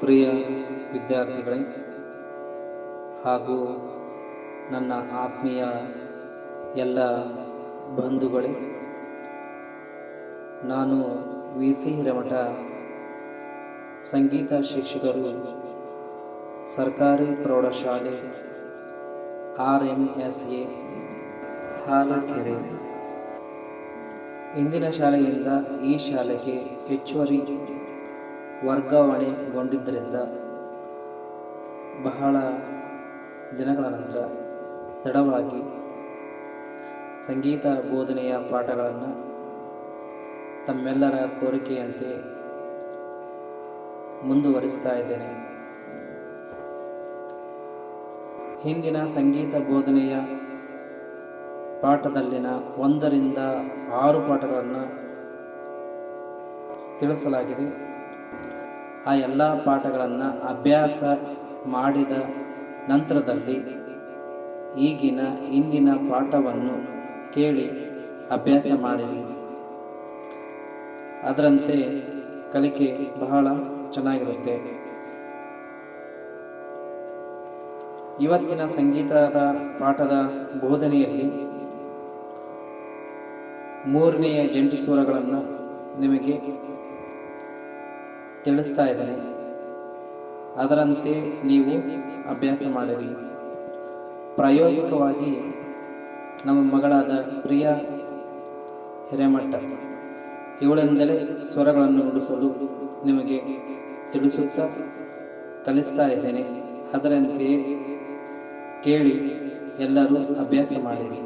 ಪ್ರಿಯ ವಿದ್ಯಾರ್ಥಿಗಳೇ ಹಾಗೂ ನನ್ನ ಆತ್ಮೀಯ ಎಲ್ಲ ಬಂಧುಗಳೇ, ನಾನು ವಿ.ಸಿ. ಹಿರೇಮಠ, ಸಂಗೀತ ಶಿಕ್ಷಕರು, ಸರ್ಕಾರಿ ಪ್ರೌಢಶಾಲೆ RMSA ಹಾಲಕೆರೆ. ಇಂದಿನ ಶಾಲೆಯಿಂದ ಈ ಶಾಲೆಗೆ ಹೆಚ್ಚುವರಿ ವರ್ಗಾವಣೆಗೊಂಡಿದ್ದರಿಂದ ಬಹಳ ದಿನಗಳ ನಂತರ ತಡವಾಗಿ ಸಂಗೀತ ಬೋಧನೆಯ ಪಾಠಗಳನ್ನು ತಮ್ಮೆಲ್ಲರ ಕೋರಿಕೆಯಂತೆ ಮುಂದುವರಿಸ್ತಾ ಇದ್ದೇನೆ. ಹಿಂದಿನ ಸಂಗೀತ ಬೋಧನೆಯ ಪಾಠದಲ್ಲಿನ 1 ರಿಂದ 6 ಪಾಠಗಳನ್ನು ತಿಳಿಸಲಾಗಿದೆ. ಆ ಎಲ್ಲ ಪಾಠಗಳನ್ನು ಅಭ್ಯಾಸ ಮಾಡಿದ ನಂತರದಲ್ಲಿ ಇಂದಿನ ಪಾಠವನ್ನು ಕೇಳಿ ಅಭ್ಯಾಸ ಮಾಡಿರಿ. ಅದರಂತೆ ಕಲಿಕೆ ಬಹಳ ಚೆನ್ನಾಗಿರುತ್ತೆ. ಇವತ್ತಿನ ಸಂಗೀತದ ಪಾಠದ ಬೋಧನೆಯಲ್ಲಿ 3ನೇ ಜಂಟಿ ಸ್ವರಗಳನ್ನು ನಿಮಗೆ ತಿಳಿಸ್ತಾ ಇದ್ದೇನೆ. ಅದರಂತೆ ನೀವು ಅಭ್ಯಾಸ ಮಾಡಿರಿ. ಪ್ರಾಯೋಗಿಕವಾಗಿ ನಮ್ಮ ಮಗಳಾದ ಪ್ರಿಯಾ ಹಿರೇಮಠ ಇವಳಿಂದಲೇ ಸ್ವರಗಳನ್ನು ನುಡಿಸಲು ನಿಮಗೆ ತಿಳಿಸುತ್ತಾ ಕಲಿಸ್ತಾ ಇದ್ದೇನೆ. ಅದರಂತೆಯೇ ಕೇಳಿ ಎಲ್ಲರೂ ಅಭ್ಯಾಸ ಮಾಡಿರಿ.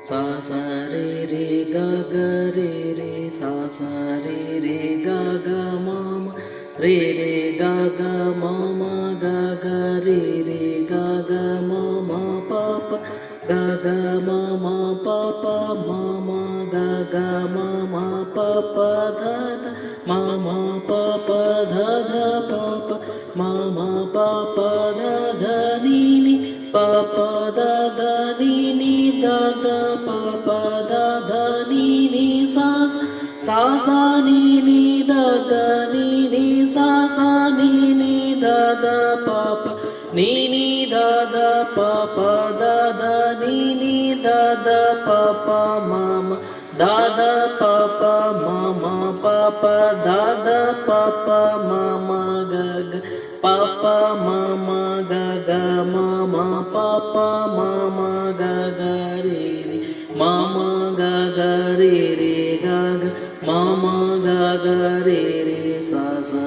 सा सा सा रे रे गा गा रे रे सा सा रे रे गा गा मामा रे रे गा गा मामा गा गा रे रे गा गा मामा पापा गा गा मामा पापा मामा गा गा मामा पापा धा धा मामा पापा धा धा पापा मामा पापा धा धा नी नी पापा धा धा नी नी धा धा पापा धा धा नी नी सा सा सा नी नी धा धा नी नी सा सा नी नी धा धा पापा नी नी धा धा पापा धा धा नी नी धा धा पापा मामा धा धा पापा मामा पापा धा धा पापा मामा गा गा पापा मामा गा गा मामा पापा मामा गा गा रे रे मामा गा गा रे रे गा गा मामा गा गा रे रे सा सा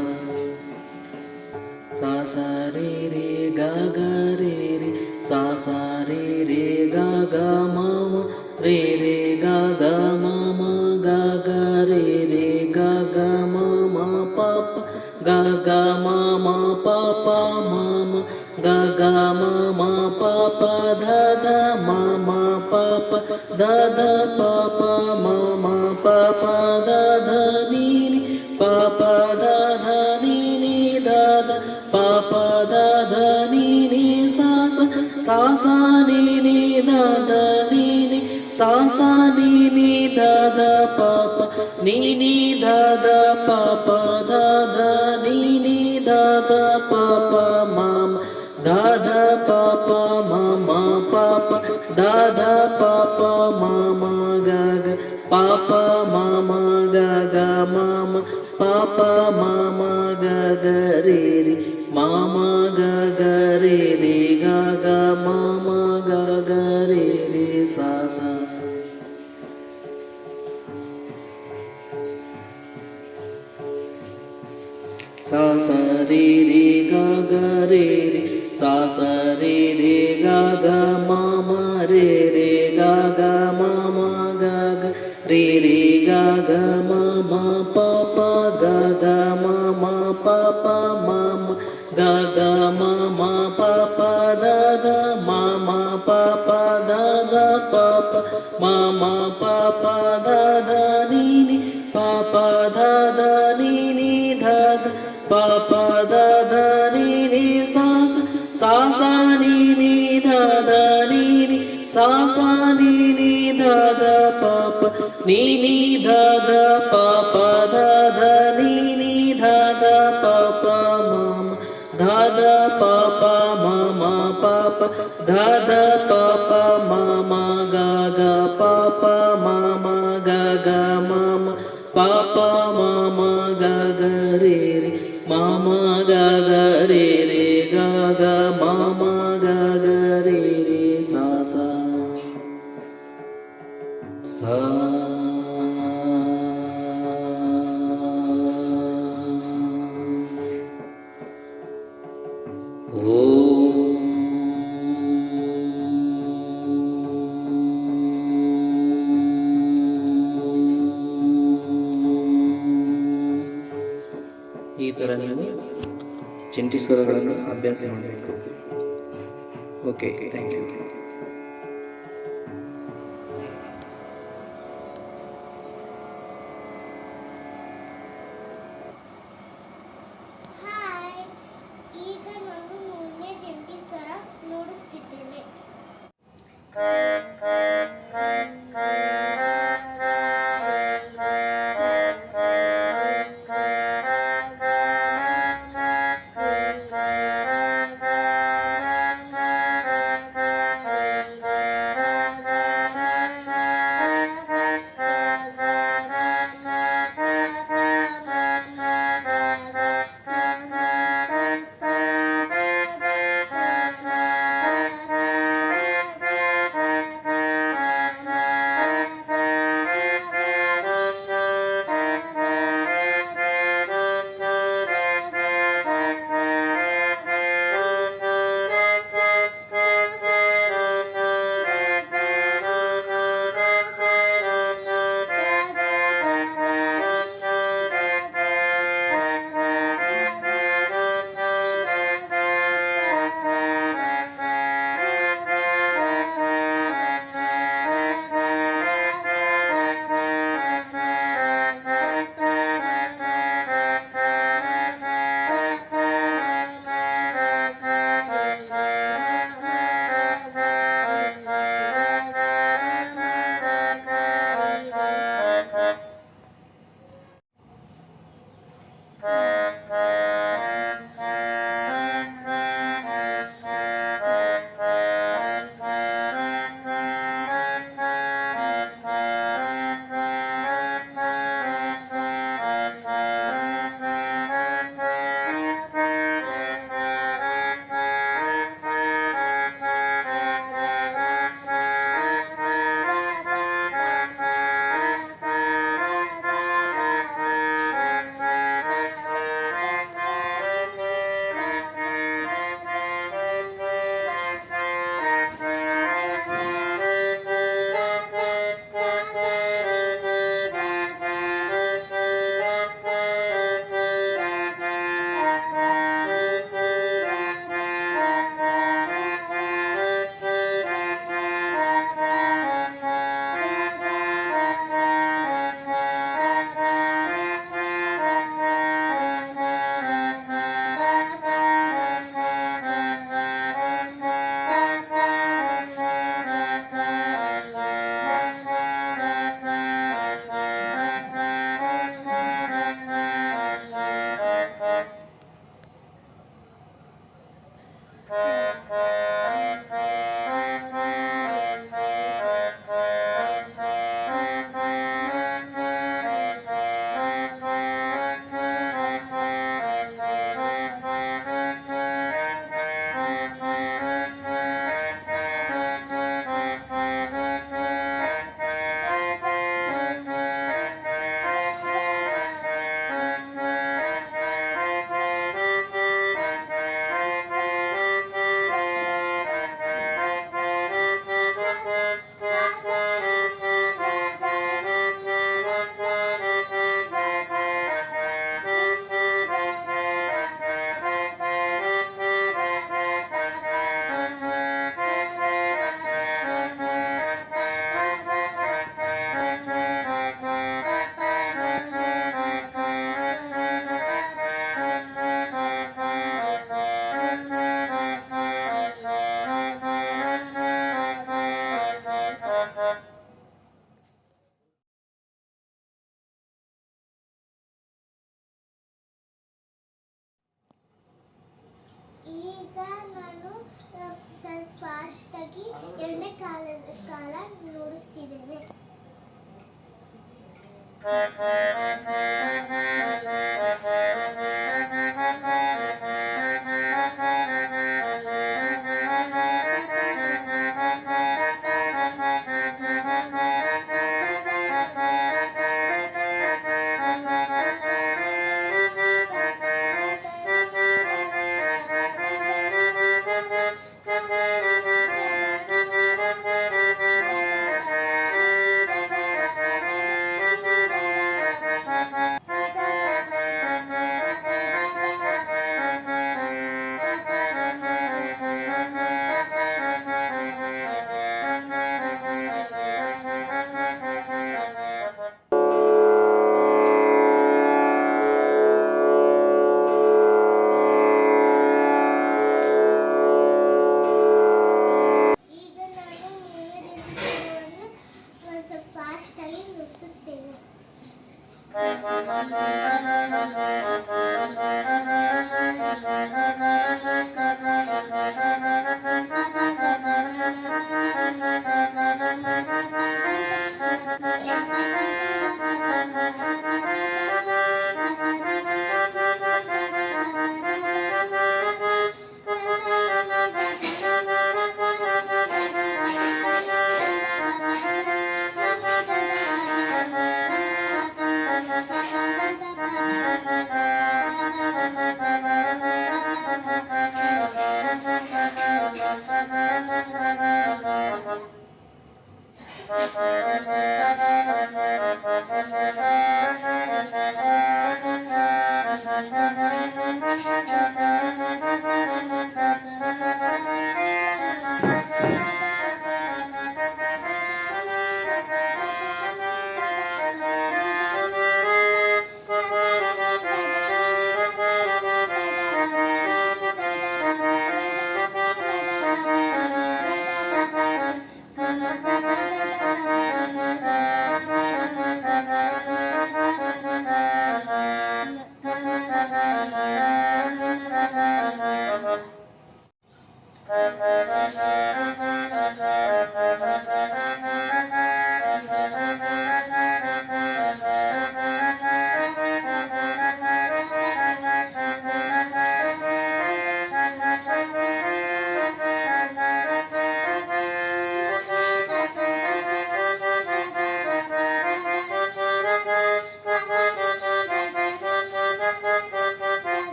सा सा रे रे गा गा रे रे सा सा रे रे गा गा मामा रे रे गा गा मामा गा गा रे रे गा गा मामा पापा गा गा मामा पापा मामा गा गा मामा पापा धा धा मामा पापा धा धा पापा मामा पापा धा धा नी नी पापा धा धा नी नी धा धा पापा धा धा नी नी सा सा सा सा नी नी धा धा नी नी सा सा नी नी धा धा पापा नी नी धा धा पापा धा धा नी नी धा धा पापा मामा धा धा पापा मामा पापा धा धा पापा मामा गा ಗ ಪಾಪ ಮಾಮ ಗ ಗ ಮಾಮ ಪಾಪ ಮಾಮ ಗ ಗ ರೇ ರೇ ಮಾಮ ಗ ಗ ರೇ ರೇ ಗ ಗ ಮಾಮ ಗ ಗ ರೇ ರೇ ಸಾ ಸಾ सा सा रे रे गा गा रे रे सा सा रे रे गा गा मा मा रे रे गा गा मा मा गा गा रे रे गा गा मा मा पा पा गा गा मा मा पा पा मा मा गा गा मा मा पा पा दा दा मा मा पा पा दा दा पा पा मा मा पा पा दा दा नी नी पा पा दा दा नी नी धा धा pa pa da da ni ni sa sa sa ni ni da da ni ni sa sa ni ni da da pa pa ni ni da da pa pa da da ni ni da da pa pa mama da da pa pa mama pa pa da da pa pa mama ga ga pa pa mama ga ga mama pa pa mama ga ga re re mama ga ga re re ga ga mama ga ga re re sa sa sa ಈ ಥರ ನೀವು ಜಂಟಿ ಸ್ವರಗಳನ್ನು ಅಭ್ಯಾಸ ಮಾಡಬೇಕು. Okay, thank you. Hi, ಈಗ ನಾನು ಮೂರನೇ ಜಂಟಿ ಸ್ವರ ನುಡಿಸ್ತಿದ್ದೇನೆ. ಫಾಸ್ಟಾಗಿ ಎರಡನೇ ಕಾಲ ನುಡಿಸ್ತಿದ್ದೇನೆ. ಈಗ ನಾನು ಮೂರನೇ ಜಂಟಿ ಸ್ವರವನ್ನು ಒಂದು ಸ್ವಲ್ಪ ಫಾಸ್ಟಾಗಿ ನುಡಿಸುತ್ತೇನೆ.